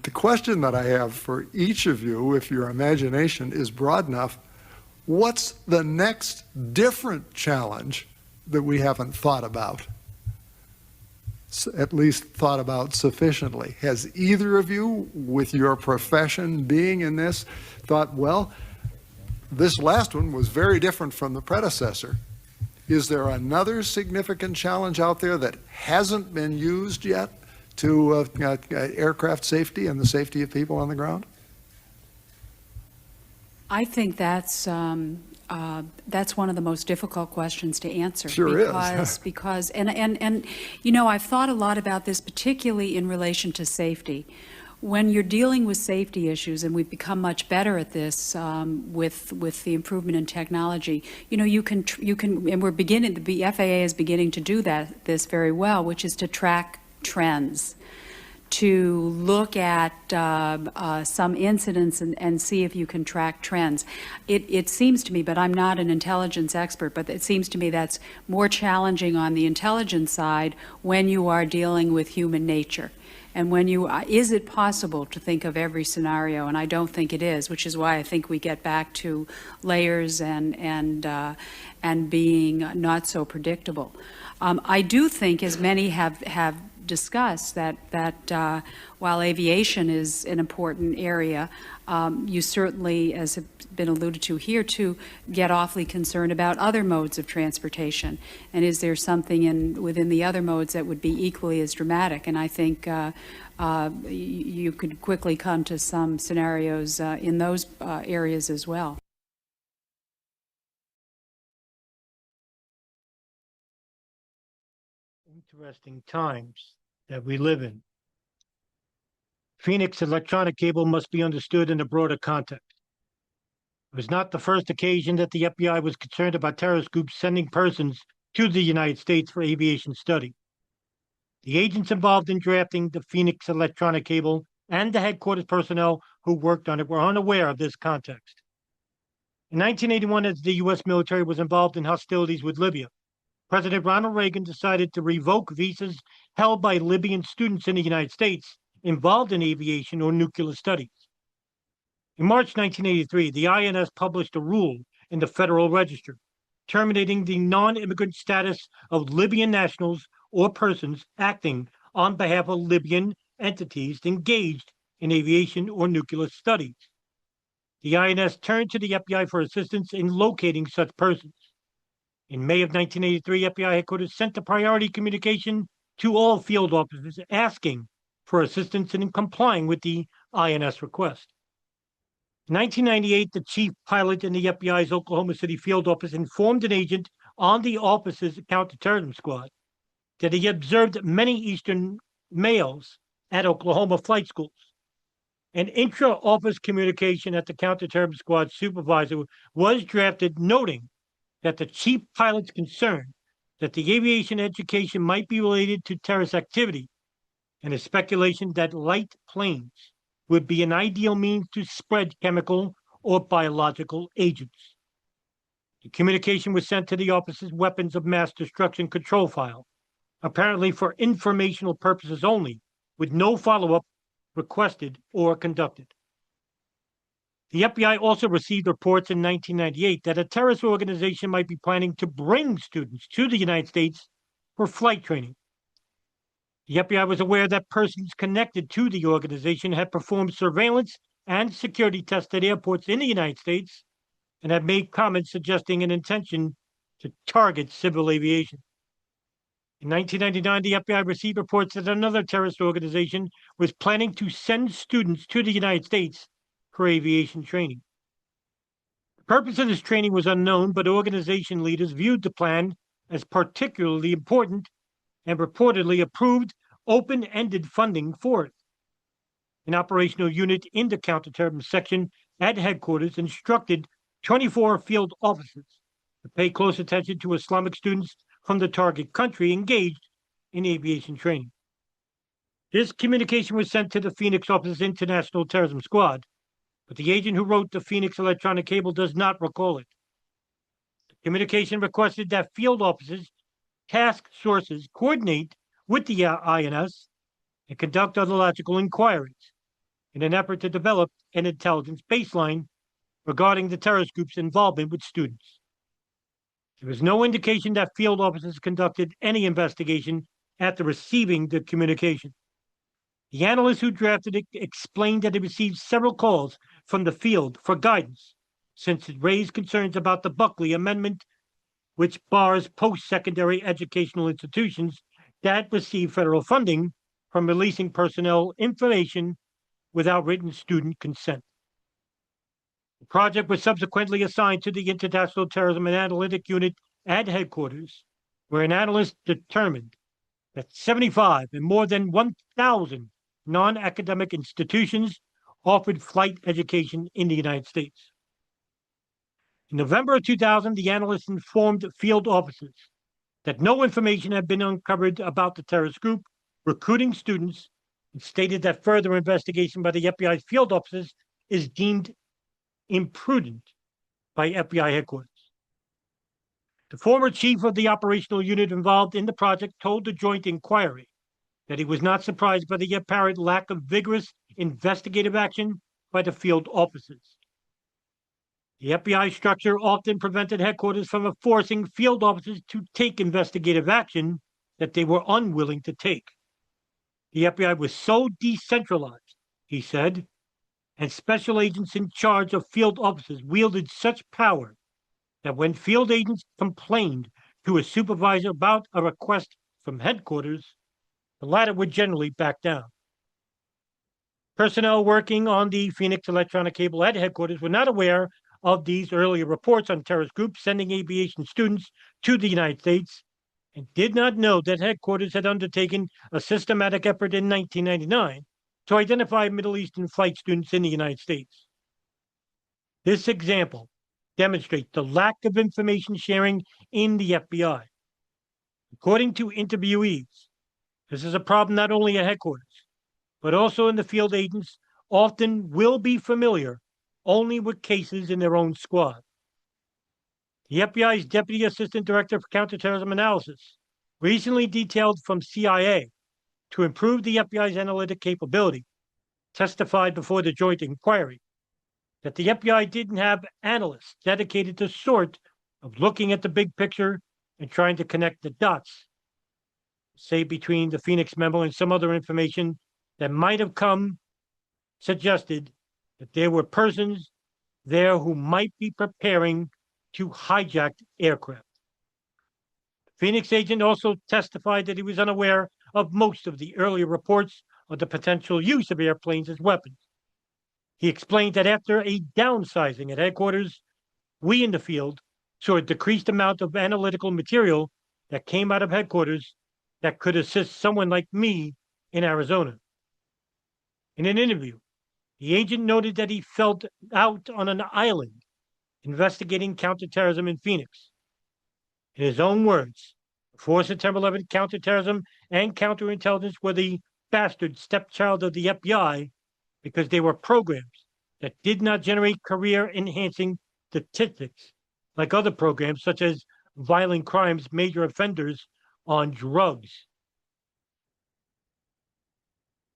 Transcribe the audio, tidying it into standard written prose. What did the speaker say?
The question that I have for each of you, if your imagination is broad enough, what's the next different challenge that we haven't thought about? At least thought about sufficiently. Has either of you, with your profession being in this, thought, well, this last one was very different from the predecessor. Is there another significant challenge out there that hasn't been used yet to aircraft safety and the safety of people on the ground? I think that's one of the most difficult questions to answer. Sure is. Because you know, I've thought a lot about this, particularly in relation to safety. When you're dealing with safety issues, and we've become much better at this with the improvement in technology, you know, you can, and we're beginning, the FAA is beginning to do this very well, which is to track trends, to look at some incidents and see if you can track trends. It seems to me, but I'm not an intelligence expert, but it seems to me that's more challenging on the intelligence side when you are dealing with human nature. And when you, is it possible to think of every scenario? And I don't think it is, which is why I think we get back to layers and being not so predictable. I do think, as many have discussed, that while aviation is an important area, you certainly, as has been alluded to here, to get awfully concerned about other modes of transportation. And is there something within the other modes that would be equally as dramatic? And I think you could quickly come to some scenarios in those areas as well. Interesting times that we live in. Phoenix electronic cable must be understood in a broader context. It was not the first occasion that the FBI was concerned about terrorist groups sending persons to the United States for aviation study. The agents involved in drafting the Phoenix electronic cable and the headquarters personnel who worked on it were unaware of this context. In 1981, as the U.S. military was involved in hostilities with Libya, President Ronald Reagan decided to revoke visas held by Libyan students in the United States involved in aviation or nuclear studies. In March 1983, the INS published a rule in the Federal Register terminating the non-immigrant status of Libyan nationals or persons acting on behalf of Libyan entities engaged in aviation or nuclear studies. The INS turned to the FBI for assistance in locating such persons. In May of 1983, FBI headquarters sent a priority communication to all field officers asking for assistance in complying with the INS request. In 1998, the chief pilot in the FBI's Oklahoma City field office informed an agent on the office's counterterrorism squad that he observed many Eastern males at Oklahoma flight schools. An intra-office communication at the counterterrorism squad supervisor was drafted noting that the chief pilot's concern that the aviation education might be related to terrorist activity and a speculation that light planes would be an ideal means to spread chemical or biological agents. The communication was sent to the office's weapons of mass destruction control file, apparently for informational purposes only, with no follow-up requested or conducted. The FBI also received reports in 1998 that a terrorist organization might be planning to bring students to the United States for flight training. The FBI was aware that persons connected to the organization had performed surveillance and security tests at airports in the United States and had made comments suggesting an intention to target civil aviation. In 1999, the FBI received reports that another terrorist organization was planning to send students to the United States for aviation training. The purpose of this training was unknown, but organization leaders viewed the plan as particularly important and reportedly approved open-ended funding for it. An operational unit in the counterterrorism section at headquarters instructed 24 field officers to pay close attention to Islamic students from the target country engaged in aviation training. This communication was sent to the Phoenix office's International Terrorism Squad, but the agent who wrote the Phoenix electronic cable does not recall it. The communication requested that field officers, task sources coordinate with the INS and conduct ontological inquiries, in an effort to develop an intelligence baseline regarding the terrorist group's involvement with students. There was no indication that field officers conducted any investigation after receiving the communication. The analyst who drafted it explained that he received several calls from the field for guidance, since it raised concerns about the Buckley Amendment, which bars post-secondary educational institutions that receive federal funding from releasing personnel information without written student consent. The project was subsequently assigned to the International Terrorism and Analytic Unit at headquarters, where an analyst determined that 75 and more than 1,000 non-academic institutions offered flight education in the United States. In November of 2000, the analysts informed field officers that no information had been uncovered about the terrorist group recruiting students, and stated that further investigation by the FBI's field officers is deemed imprudent by FBI headquarters. The former chief of the operational unit involved in the project told the Joint Inquiry that he was not surprised by the apparent lack of vigorous investigative action by the field officers. The FBI structure often prevented headquarters from forcing field officers to take investigative action that they were unwilling to take. The FBI was so decentralized, he said, and special agents in charge of field officers wielded such power that when field agents complained to a supervisor about a request from headquarters, the latter would generally back down. Personnel working on the Phoenix electronic cable at headquarters were not aware of these earlier reports on terrorist groups sending aviation students to the United States, and did not know that headquarters had undertaken a systematic effort in 1999 to identify Middle Eastern flight students in the United States. This example demonstrates the lack of information sharing in the FBI. According to interviewees, this is a problem not only at headquarters, but also in the field agents often will be familiar only with cases in their own squad. The FBI's Deputy Assistant Director for Counterterrorism Analysis recently detailed from CIA to improve the FBI's analytic capability, testified before the Joint Inquiry that the FBI didn't have analysts dedicated to sort of looking at the big picture and trying to connect the dots, say between the Phoenix memo and some other information that might have come suggested that there were persons there who might be preparing to hijack aircraft. The Phoenix agent also testified that he was unaware of most of the earlier reports of the potential use of airplanes as weapons. He explained that after a downsizing at headquarters, we in the field saw a decreased amount of analytical material that came out of headquarters that could assist someone like me in Arizona. In an interview, the agent noted that he felt out on an island investigating counterterrorism in Phoenix. In his own words, before September 11th, counterterrorism and counterintelligence were the bastard stepchild of the FBI because they were programs that did not generate career-enhancing statistics like other programs such as violent crimes, major offenders on drugs,